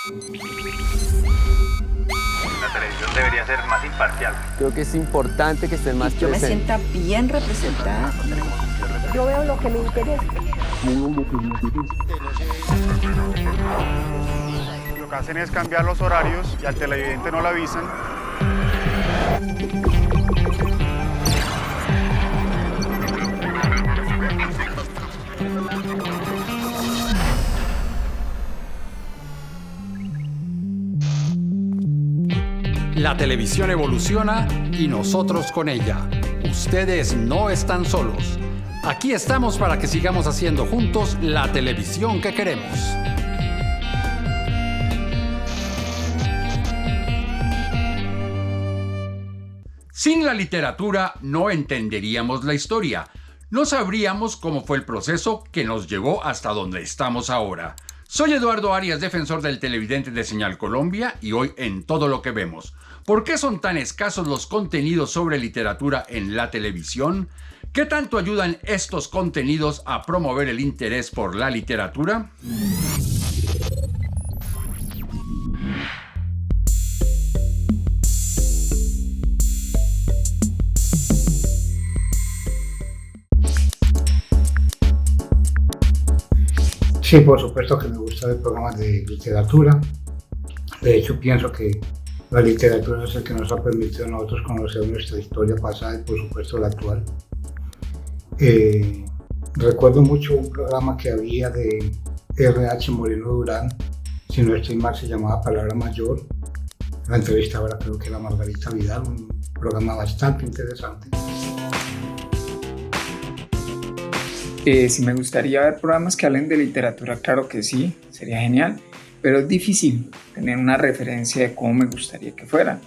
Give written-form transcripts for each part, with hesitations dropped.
La televisión debería ser más imparcial. Creo que es importante que estén más Yo me presentes. sienta bien representada. Yo veo lo que me interesa. Lo que hacen es cambiar los horarios y al televidente no lo avisan. La televisión evoluciona y nosotros con ella. Ustedes no están solos. Aquí estamos para que sigamos haciendo juntos la televisión que queremos. Sin la literatura no entenderíamos la historia. No sabríamos cómo fue el proceso que nos llevó hasta donde estamos ahora. Soy Eduardo Arias, defensor del televidente de Señal Colombia, y hoy en Todo lo que vemos. ¿Por qué son tan escasos los contenidos sobre literatura en la televisión? ¿Qué tanto ayudan estos contenidos a promover el interés por la literatura? Sí, por supuesto que me gusta ver programas de literatura. De hecho, pienso que la literatura es el que nos ha permitido a nosotros conocer nuestra historia pasada y, por supuesto, la actual. Recuerdo mucho un programa que había de R.H. Moreno Durán, si no estoy mal, se llamaba Palabra Mayor. La entrevistadora creo que era Margarita Vidal, un programa bastante interesante. Si me gustaría ver programas que hablen de literatura, claro que sí, sería genial, pero es difícil tener una referencia de cómo me gustaría que fuera.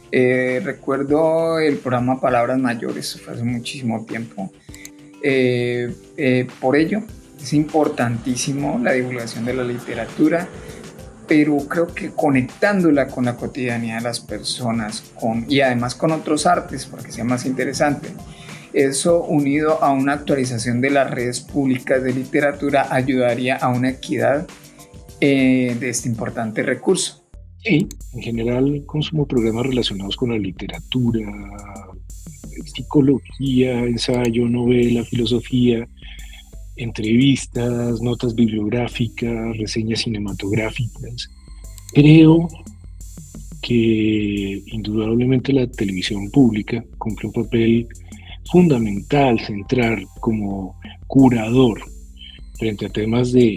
Recuerdo el programa Palabras Mayores, fue hace muchísimo tiempo. Por ello, es importantísimo la divulgación de la literatura, pero creo que conectándola con la cotidianidad de las personas y además con otros artes, para que sea más interesante. Eso, unido a una actualización de las redes públicas de literatura, ayudaría a una equidad de este importante recurso. Sí, en general consumo programas relacionados con la literatura, psicología, ensayo, novela, filosofía, entrevistas, notas bibliográficas, reseñas cinematográficas. Creo que indudablemente la televisión pública cumple un papel fundamental, central, como curador frente a temas de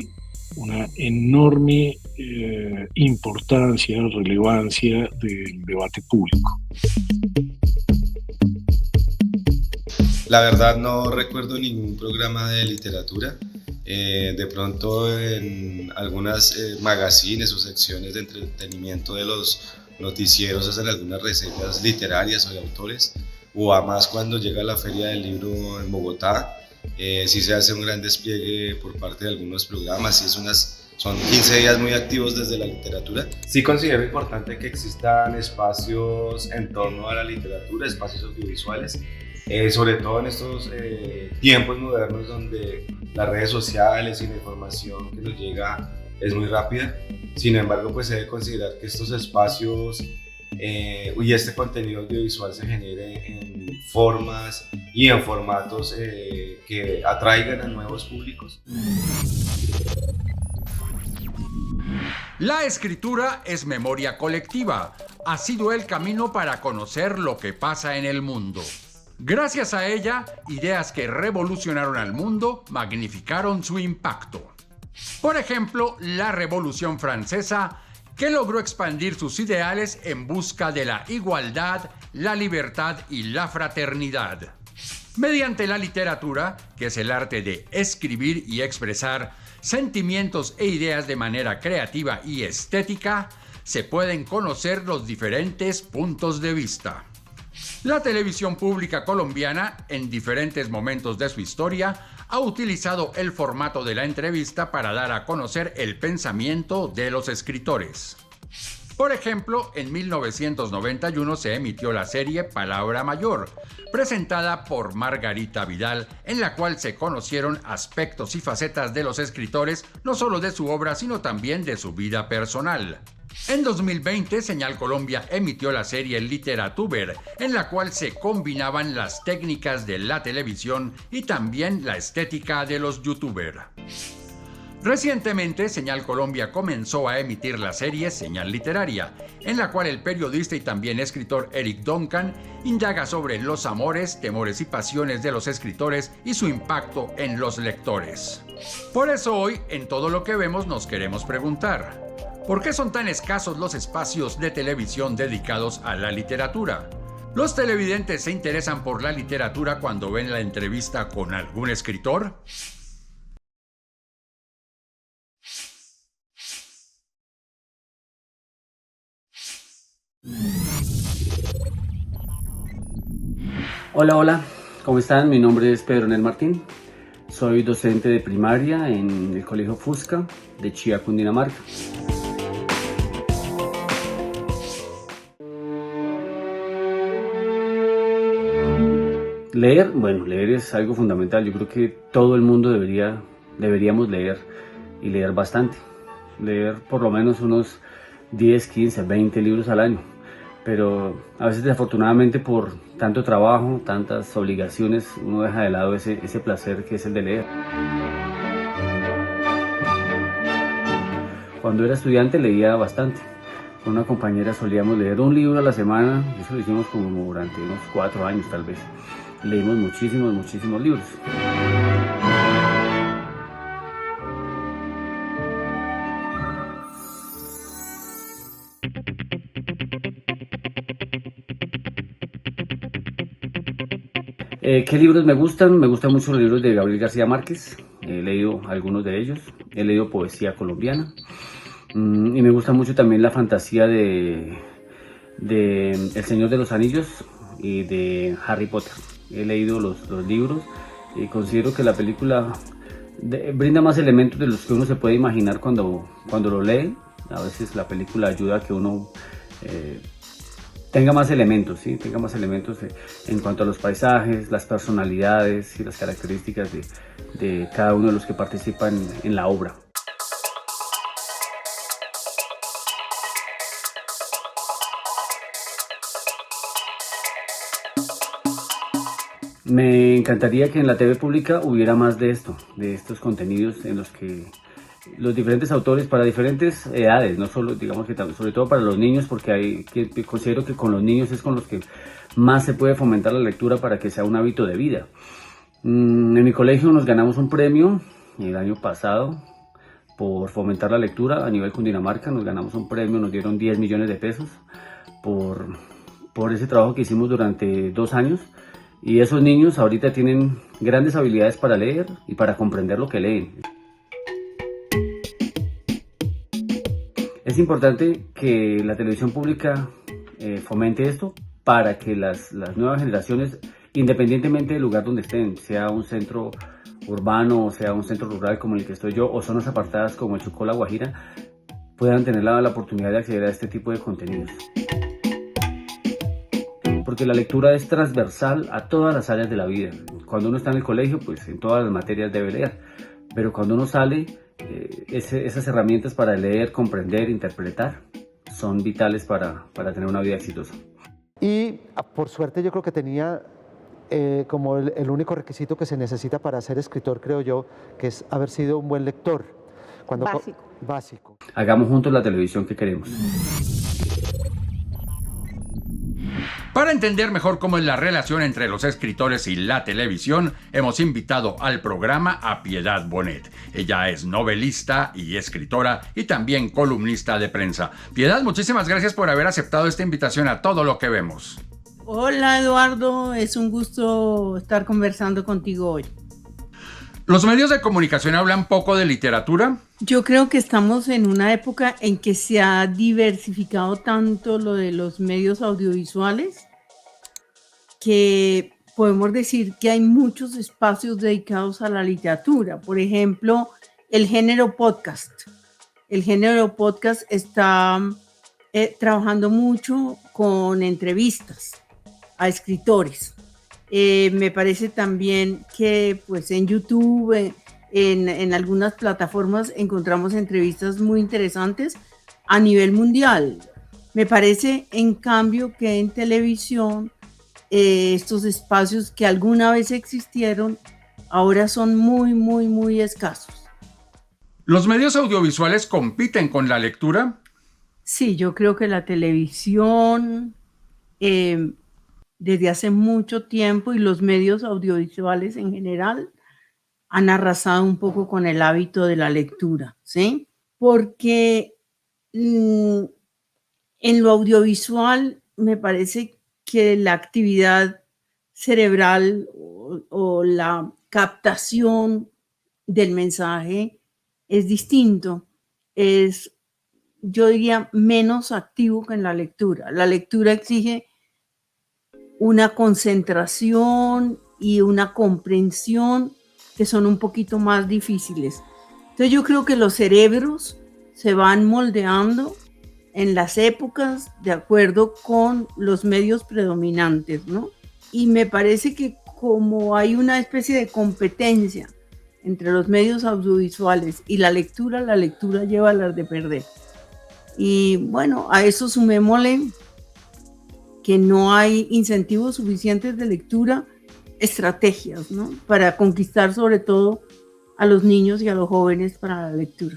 una enorme importancia, relevancia del debate público. La verdad no recuerdo ningún programa de literatura. De pronto en algunas magazines o secciones de entretenimiento de los noticieros hacen algunas reseñas literarias o de autores, o además cuando llega la Feria del Libro en Bogotá, sí se hace un gran despliegue por parte de algunos programas, son 15 días muy activos desde la literatura. Sí considero importante que existan espacios en torno a la literatura, espacios audiovisuales, sobre todo en estos tiempos modernos donde las redes sociales y la información que nos llega es muy rápida. Sin embargo, pues se debe considerar que estos espacios y este contenido audiovisual se genere en formas y en formatos que atraigan a nuevos públicos. La escritura es memoria colectiva. Ha sido el camino para conocer lo que pasa en el mundo. Gracias a ella, ideas que revolucionaron al mundo magnificaron su impacto. Por ejemplo, la Revolución Francesa, que logró expandir sus ideales en busca de la igualdad, la libertad y la fraternidad. Mediante la literatura, que es el arte de escribir y expresar sentimientos e ideas de manera creativa y estética, se pueden conocer los diferentes puntos de vista. La televisión pública colombiana, en diferentes momentos de su historia, ha utilizado el formato de la entrevista para dar a conocer el pensamiento de los escritores. Por ejemplo, en 1991 se emitió la serie Palabra Mayor, presentada por Margarita Vidal, en la cual se conocieron aspectos y facetas de los escritores, no solo de su obra, sino también de su vida personal. En 2020, Señal Colombia emitió la serie Literatuber, en la cual se combinaban las técnicas de la televisión y también la estética de los youtubers. Recientemente, Señal Colombia comenzó a emitir la serie Señal Literaria, en la cual el periodista y también escritor Eric Duncan indaga sobre los amores, temores y pasiones de los escritores y su impacto en los lectores. Por eso hoy, en Todo lo que vemos, nos queremos preguntar: ¿por qué son tan escasos los espacios de televisión dedicados a la literatura? ¿Los televidentes se interesan por la literatura cuando ven la entrevista con algún escritor? Hola, ¿cómo están? Mi nombre es Pedro Nel Martín. Soy docente de primaria en el Colegio Fusca de Chía, Cundinamarca. Leer es algo fundamental. Yo creo que todo el mundo deberíamos leer y leer bastante. Leer por lo menos unos 10, 15, 20 libros al año. Pero a veces desafortunadamente por tanto trabajo, tantas obligaciones, uno deja de lado ese placer que es el de leer. Cuando era estudiante leía bastante. Con una compañera solíamos leer un libro a la semana, eso lo hicimos como durante unos 4 años tal vez. Leímos muchísimos libros. ¿Qué libros me gustan? Me gustan mucho los libros de Gabriel García Márquez. He leído algunos de ellos. He leído poesía colombiana. Y me gusta mucho también la fantasía de El Señor de los Anillos y de Harry Potter. He leído los libros y considero que la película brinda más elementos de los que uno se puede imaginar cuando lo lee. A veces la película ayuda a que uno tenga más elementos, ¿sí? Tenga más elementos en cuanto a los paisajes, las personalidades y las características de cada uno de los que participan en la obra. Me encantaría que en la TV pública hubiera más de estos contenidos en los que los diferentes autores para diferentes edades, no solo, digamos que sobre todo para los niños, porque considero que con los niños es con los que más se puede fomentar la lectura para que sea un hábito de vida. En mi colegio nos ganamos un premio el año pasado por fomentar la lectura a nivel Cundinamarca. Nos ganamos un premio, nos dieron 10 millones de pesos por ese trabajo que hicimos durante 2 años. Y esos niños ahorita tienen grandes habilidades para leer y para comprender lo que leen. Es importante que la televisión pública fomente esto para que las nuevas generaciones, independientemente del lugar donde estén, sea un centro urbano o sea un centro rural como el que estoy yo, o zonas apartadas como el Chocó, La Guajira, puedan tener la oportunidad de acceder a este tipo de contenidos. Porque la lectura es transversal a todas las áreas de la vida. Cuando uno está en el colegio, pues en todas las materias debe leer, pero cuando uno sale, esas herramientas para leer, comprender, interpretar, son vitales para tener una vida exitosa. Y por suerte yo creo que tenía como el único requisito que se necesita para ser escritor, creo yo, que es haber sido un buen lector. Básico. Hagamos juntos la televisión que queremos. Para entender mejor cómo es la relación entre los escritores y la televisión, hemos invitado al programa a Piedad Bonet. Ella es novelista y escritora y también columnista de prensa. Piedad, muchísimas gracias por haber aceptado esta invitación a Todo lo que vemos. Hola Eduardo, es un gusto estar conversando contigo hoy. ¿Los medios de comunicación hablan poco de literatura? Yo creo que estamos en una época en que se ha diversificado tanto lo de los medios audiovisuales que podemos decir que hay muchos espacios dedicados a la literatura. Por ejemplo, el género podcast. El género podcast está trabajando mucho con entrevistas a escritores. Me parece también que pues, en YouTube, en algunas plataformas encontramos entrevistas muy interesantes a nivel mundial. Me parece, en cambio, que en televisión estos espacios que alguna vez existieron ahora son muy, muy, muy escasos. ¿Los medios audiovisuales compiten con la lectura? Sí, yo creo que la televisión desde hace mucho tiempo y los medios audiovisuales en general han arrasado un poco con el hábito de la lectura, ¿sí? Porque en lo audiovisual me parece que la actividad cerebral o la captación del mensaje es distinto, es, yo diría, menos activo que en la lectura. La lectura exige una concentración y una comprensión que son un poquito más difíciles. Entonces yo creo que los cerebros se van moldeando en las épocas de acuerdo con los medios predominantes, ¿no? Y me parece que como hay una especie de competencia entre los medios audiovisuales y la lectura lleva a las de perder. Y bueno, a eso sumémosle que no hay incentivos suficientes de lectura, estrategias, ¿no? Para conquistar sobre todo a los niños y a los jóvenes para la lectura.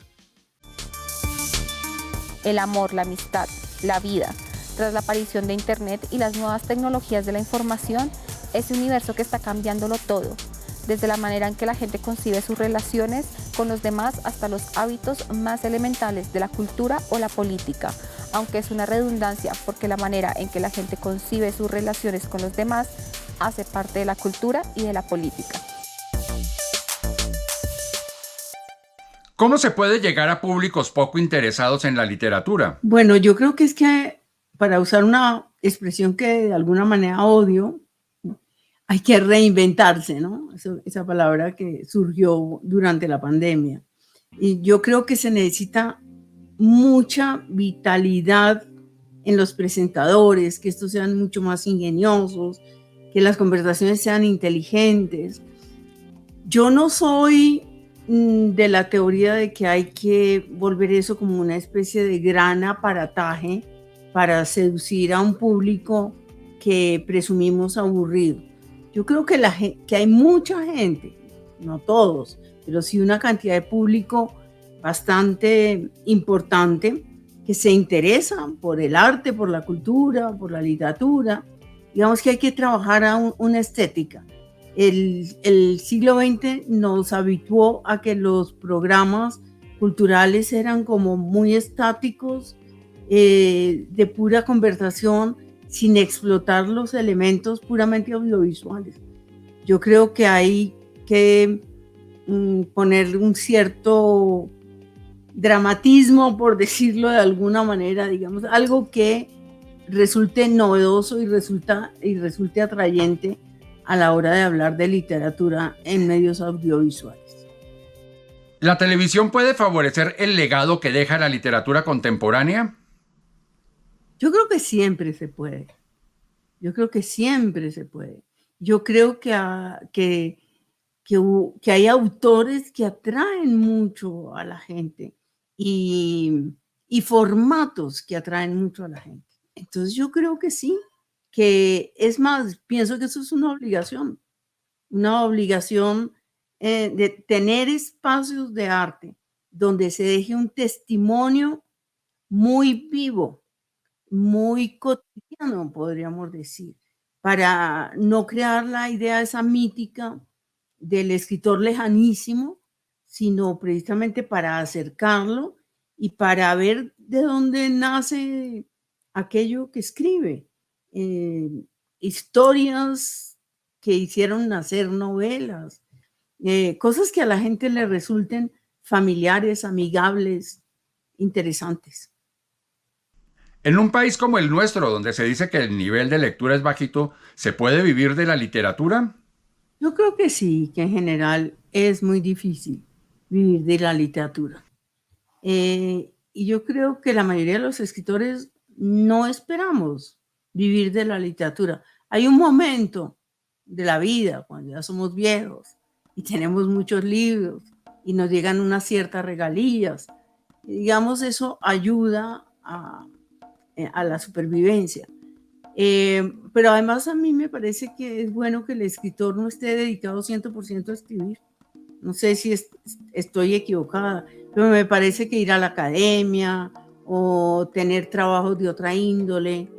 El amor, la amistad, la vida. Tras la aparición de Internet y las nuevas tecnologías de la información, ese universo que está cambiándolo todo, desde la manera en que la gente concibe sus relaciones con los demás hasta los hábitos más elementales de la cultura o la política, aunque es una redundancia porque la manera en que la gente concibe sus relaciones con los demás hace parte de la cultura y de la política. ¿Cómo se puede llegar a públicos poco interesados en la literatura? Bueno, yo creo que es que, para usar una expresión que de alguna manera odio, hay que reinventarse, ¿no? Esa palabra que surgió durante la pandemia. Y yo creo que se necesita mucha vitalidad en los presentadores, que estos sean mucho más ingeniosos, que las conversaciones sean inteligentes. Yo no soy de la teoría de que hay que volver eso como una especie de gran aparataje para seducir a un público que presumimos aburrido. Yo creo que hay mucha gente, no todos, pero sí una cantidad de público bastante importante que se interesa por el arte, por la cultura, por la literatura. Digamos que hay que trabajar a una estética. El siglo XX nos habituó a que los programas culturales eran como muy estáticos, de pura conversación, sin explotar los elementos puramente audiovisuales. Yo creo que hay que poner un cierto dramatismo, por decirlo de alguna manera, digamos, algo que resulte novedoso y resulte atrayente a la hora de hablar de literatura en medios audiovisuales. ¿La televisión puede favorecer el legado que deja la literatura contemporánea? Yo creo que siempre se puede. Yo creo que siempre se puede. Yo creo que hay autores que atraen mucho a la gente y formatos que atraen mucho a la gente. Entonces yo creo que sí, que es más, pienso que eso es una obligación de tener espacios de arte donde se deje un testimonio muy vivo, muy cotidiano, podríamos decir, para no crear la idea esa mítica del escritor lejanísimo, sino precisamente para acercarlo y para ver de dónde nace aquello que escribe. Historias que hicieron nacer novelas, cosas que a la gente le resulten familiares, amigables, interesantes. En un país como el nuestro, donde se dice que el nivel de lectura es bajito, ¿se puede vivir de la literatura? Yo creo que sí, que en general es muy difícil vivir de la literatura. Y yo creo que la mayoría de los escritores no esperamos vivir de la literatura. Hay un momento de la vida, cuando ya somos viejos y tenemos muchos libros y nos llegan unas ciertas regalías, Digamos, eso ayuda a la supervivencia. Pero además a mí me parece que es bueno que el escritor no esté dedicado 100% a escribir. No sé si estoy equivocada, pero me parece que ir a la academia o tener trabajos de otra índole,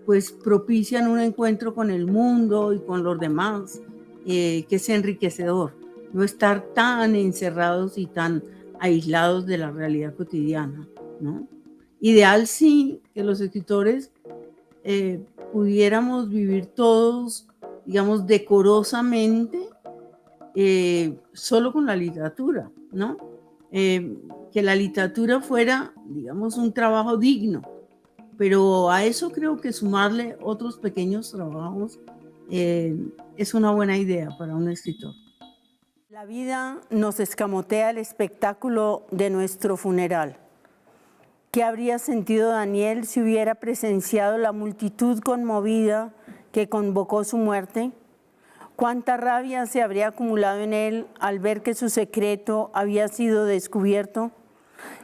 pues propician un encuentro con el mundo y con los demás, que es enriquecedor. No estar tan encerrados y tan aislados de la realidad cotidiana, ¿no? Ideal sí que los escritores pudiéramos vivir todos, digamos, decorosamente, solo con la literatura, ¿no? Que la literatura fuera, digamos, un trabajo digno, pero a eso creo que sumarle otros pequeños trabajos es una buena idea para un escritor. La vida nos escamotea el espectáculo de nuestro funeral. ¿Qué habría sentido Daniel si hubiera presenciado la multitud conmovida que convocó su muerte? ¿Cuánta rabia se habría acumulado en él al ver que su secreto había sido descubierto?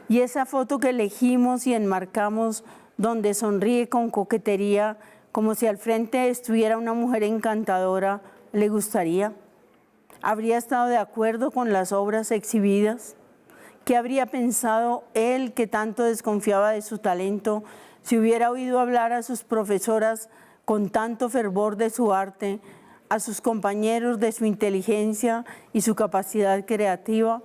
Y esa foto que elegimos y enmarcamos, donde sonríe con coquetería, como si al frente estuviera una mujer encantadora, ¿le gustaría? ¿Habría estado de acuerdo con las obras exhibidas? ¿Qué habría pensado él, que tanto desconfiaba de su talento, si hubiera oído hablar a sus profesoras con tanto fervor de su arte, a sus compañeros de su inteligencia y su capacidad creativa?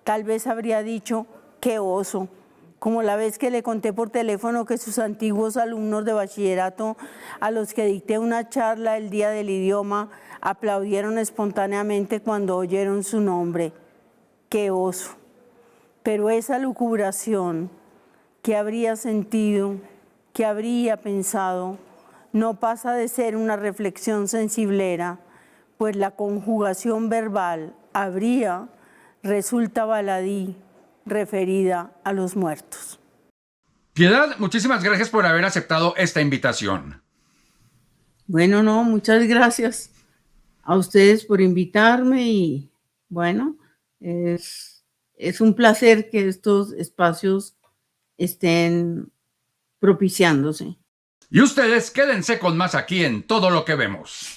Tal vez habría dicho: ¡qué oso! Como la vez que le conté por teléfono que sus antiguos alumnos de bachillerato, a los que dicté una charla el día del idioma, aplaudieron espontáneamente cuando oyeron su nombre. ¡Qué oso! Pero esa lucubración, que habría sentido, que habría pensado, no pasa de ser una reflexión sensiblera, pues la conjugación verbal habría resulta baladí, referida a los muertos. Piedad, muchísimas gracias por haber aceptado esta invitación. Bueno, no, muchas gracias a ustedes por invitarme y bueno, es un placer que estos espacios estén propiciándose. Y ustedes quédense con más aquí en Todo lo que vemos.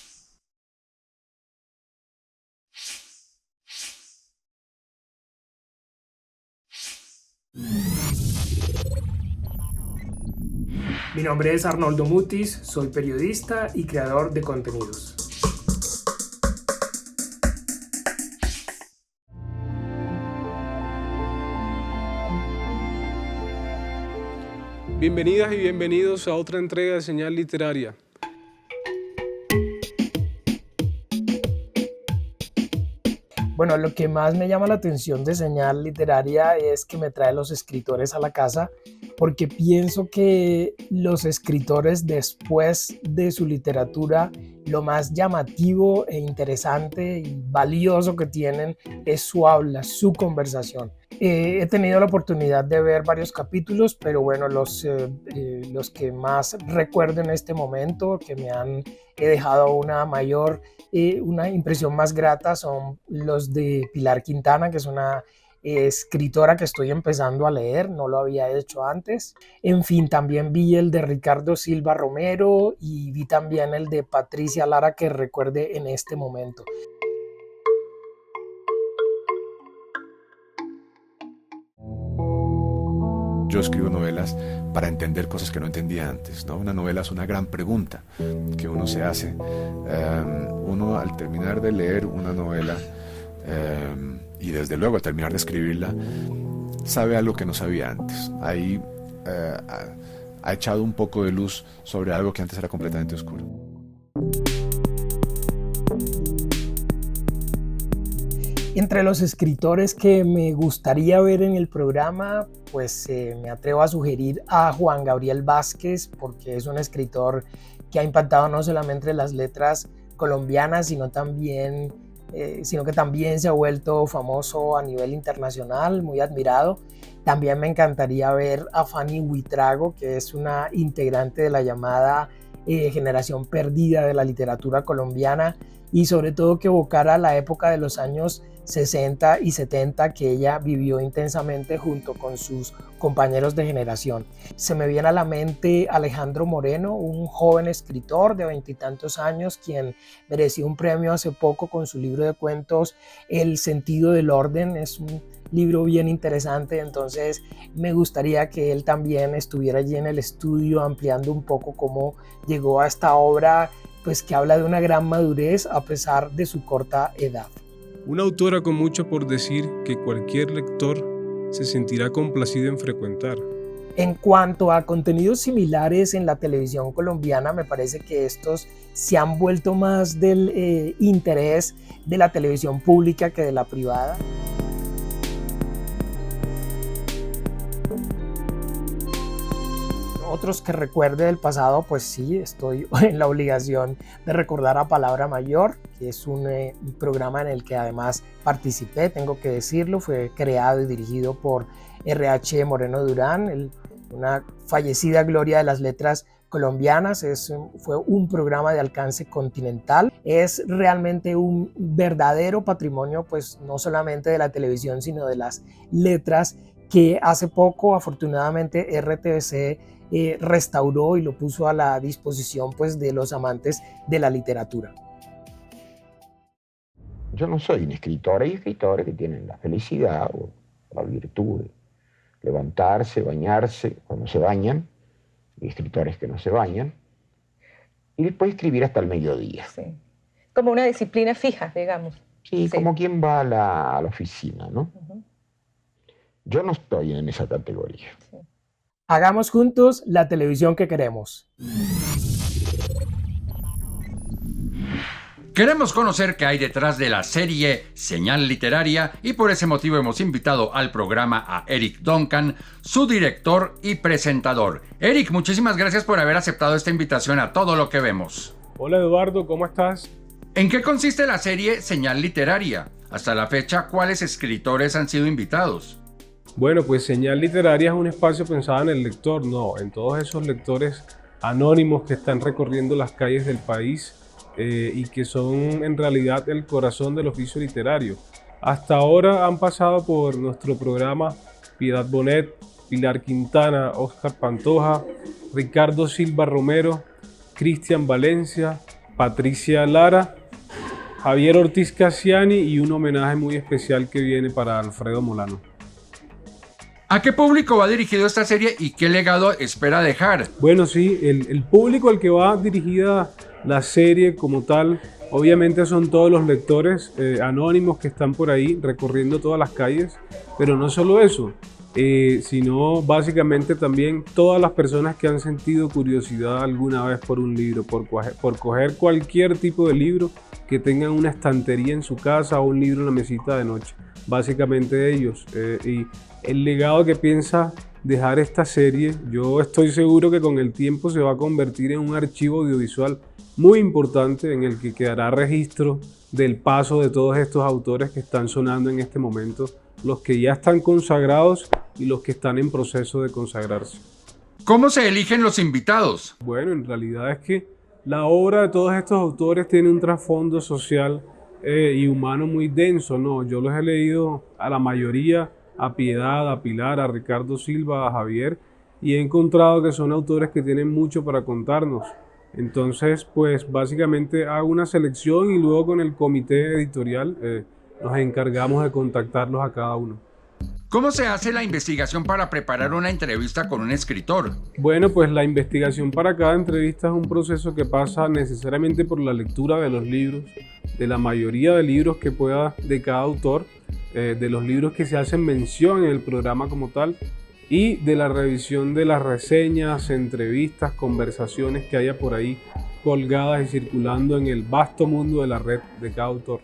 Mi nombre es Arnoldo Mutis, soy periodista y creador de contenidos. Bienvenidas y bienvenidos a otra entrega de Señal Literaria. Bueno, lo que más me llama la atención de Señal Literaria es que me trae los escritores a la casa, porque pienso que los escritores, después de su literatura, lo más llamativo e interesante y valioso que tienen es su habla, su conversación. He tenido la oportunidad de ver varios capítulos, pero bueno, los que más recuerdo en este momento, que me han dejado una impresión más grata, son los de Pilar Quintana, que es una escritora que estoy empezando a leer, no lo había hecho antes. En fin, también vi el de Ricardo Silva Romero y vi también el de Patricia Lara, que recuerde en este momento. Yo escribo novelas para entender cosas que no entendía antes, ¿no? Una novela es una gran pregunta que uno se hace. Uno, al terminar de leer una novela y desde luego al terminar de escribirla, sabe algo que no sabía antes. Ahí ha echado un poco de luz sobre algo que antes era completamente oscuro. Entre los escritores que me gustaría ver en el programa, pues me atrevo a sugerir a Juan Gabriel Vázquez, porque es un escritor que ha impactado no solamente las letras colombianas, sino que también se ha vuelto famoso a nivel internacional, muy admirado. También me encantaría ver a Fanny Buitrago, que es una integrante de la llamada generación perdida de la literatura colombiana, y sobre todo que evocara la época de los años 60 y 70 que ella vivió intensamente junto con sus compañeros de generación. Se me viene a la mente Alejandro Moreno, un joven escritor de 20 y tantos años, quien mereció un premio hace poco con su libro de cuentos El sentido del orden. Es un libro bien interesante, entonces me gustaría que él también estuviera allí en el estudio ampliando un poco cómo llegó a esta obra, pues que habla de una gran madurez a pesar de su corta edad. Una autora con mucho por decir que cualquier lector se sentirá complacido en frecuentar. En cuanto a contenidos similares en la televisión colombiana, me parece que estos se han vuelto más del interés de la televisión pública que de la privada. Otros que recuerde del pasado, pues sí, estoy en la obligación de recordar a Palabra Mayor, que es un programa en el que además participé, tengo que decirlo. Fue creado y dirigido por R.H. Moreno Durán, una fallecida gloria de las letras colombianas. Fue un programa de alcance continental. Es realmente un verdadero patrimonio, pues no solamente de la televisión, sino de las letras, que hace poco, afortunadamente, RTVC restauró y lo puso a la disposición, pues, de los amantes de la literatura. Yo no soy un escritor, hay escritores que tienen la felicidad o la virtud de levantarse, bañarse cuando se bañan, y escritores que no se bañan, y después escribir hasta el mediodía. Sí. Como una disciplina fija, digamos. Sí, como quien va a la oficina, ¿no? Uh-huh. Yo no estoy en esa categoría. Sí. Hagamos juntos la televisión que queremos. Queremos conocer qué hay detrás de la serie Señal Literaria y por ese motivo hemos invitado al programa a Eric Duncan, su director y presentador. Eric, muchísimas gracias por haber aceptado esta invitación a Todo lo que vemos. Hola Eduardo, ¿cómo estás? ¿En qué consiste la serie Señal Literaria? Hasta la fecha, ¿cuáles escritores han sido invitados? Bueno, pues Señal Literaria es un espacio pensado en el lector, no, en todos esos lectores anónimos que están recorriendo las calles del país y que son en realidad el corazón del oficio literario. Hasta ahora han pasado por nuestro programa Piedad Bonet, Pilar Quintana, Óscar Pantoja, Ricardo Silva Romero, Cristian Valencia, Patricia Lara, Javier Ortiz Cassiani y un homenaje muy especial que viene para Alfredo Molano. ¿A qué público va dirigido esta serie y qué legado espera dejar? Bueno, sí, el público al que va dirigida la serie como tal, obviamente son todos los lectores anónimos que están por ahí recorriendo todas las calles, pero no solo eso, sino básicamente también todas las personas que han sentido curiosidad alguna vez por un libro, por coger cualquier tipo de libro que tengan una estantería en su casa o un libro en la mesita de noche, básicamente ellos. Y el legado que piensa dejar esta serie, yo estoy seguro que con el tiempo se va a convertir en un archivo audiovisual muy importante en el que quedará registro del paso de todos estos autores que están sonando en este momento, los que ya están consagrados y los que están en proceso de consagrarse. ¿Cómo se eligen los invitados? Bueno, en realidad es que la obra de todos estos autores tiene un trasfondo social y humano muy denso, ¿no? Yo los he leído a la mayoría, a Piedad, a Pilar, a Ricardo Silva, a Javier, y he encontrado que son autores que tienen mucho para contarnos. Entonces, pues básicamente hago una selección y luego con el comité editorial nos encargamos de contactarlos a cada uno. ¿Cómo se hace la investigación para preparar una entrevista con un escritor? Bueno, pues la investigación para cada entrevista es un proceso que pasa necesariamente por la lectura de los libros, de la mayoría de libros que pueda de cada autor, de los libros que se hacen mención en el programa como tal y de la revisión de las reseñas, entrevistas, conversaciones que haya por ahí colgadas y circulando en el vasto mundo de la red de cada autor.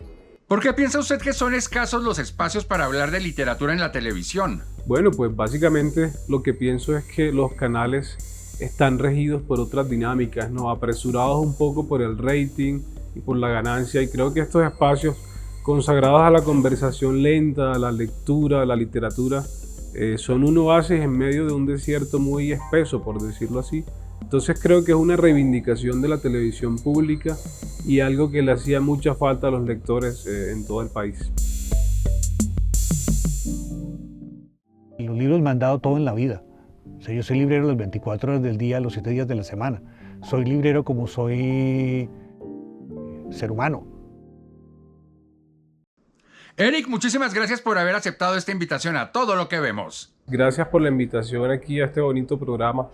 ¿Por qué piensa usted que son escasos los espacios para hablar de literatura en la televisión? Bueno, pues básicamente lo que pienso es que los canales están regidos por otras dinámicas, ¿no? Apresurados un poco por el rating y por la ganancia, y creo que estos espacios consagrados a la conversación lenta, a la lectura, a la literatura, son un oasis en medio de un desierto muy espeso, por decirlo así. Entonces creo que es una reivindicación de la televisión pública y algo que le hacía mucha falta a los lectores en todo el país. libros me han dado todo en la vida. O sea, yo soy librero las 24 horas del día, los 7 días de la semana. Soy librero como soy ser humano. Eric, muchísimas gracias por haber aceptado esta invitación a Todo lo que Vemos. Gracias por la invitación aquí a este bonito programa.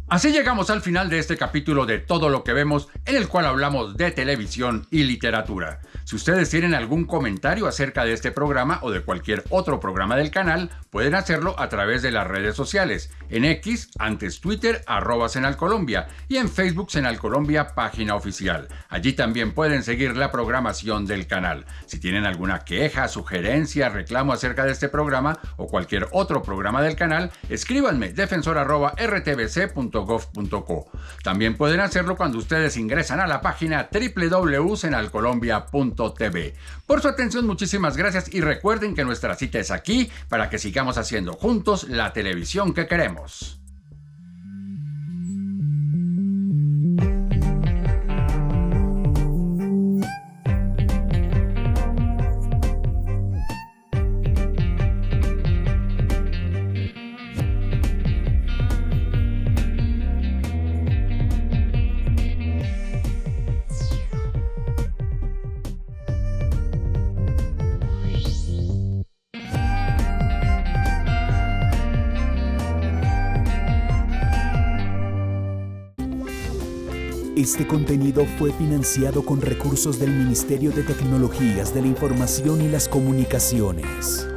Así llegamos al final de este capítulo de Todo lo que Vemos, en el cual hablamos de televisión y literatura. Si ustedes tienen algún comentario acerca de este programa o de cualquier otro programa del canal, pueden hacerlo a través de las redes sociales. En X, antes Twitter, @SenalColombia, y en Facebook SenalColombia, página oficial. Allí también pueden seguir la programación del canal. Si tienen alguna queja, sugerencia, reclamo acerca de este programa o cualquier otro programa del canal, escríbanme defensor@rtbc.gov.co. También pueden hacerlo cuando ustedes ingresan a la página www.senalcolombia.tv. Por su atención, muchísimas gracias y recuerden que nuestra cita es aquí para que sigamos haciendo juntos la televisión que queremos. Este contenido fue financiado con recursos del Ministerio de Tecnologías de la Información y las Comunicaciones.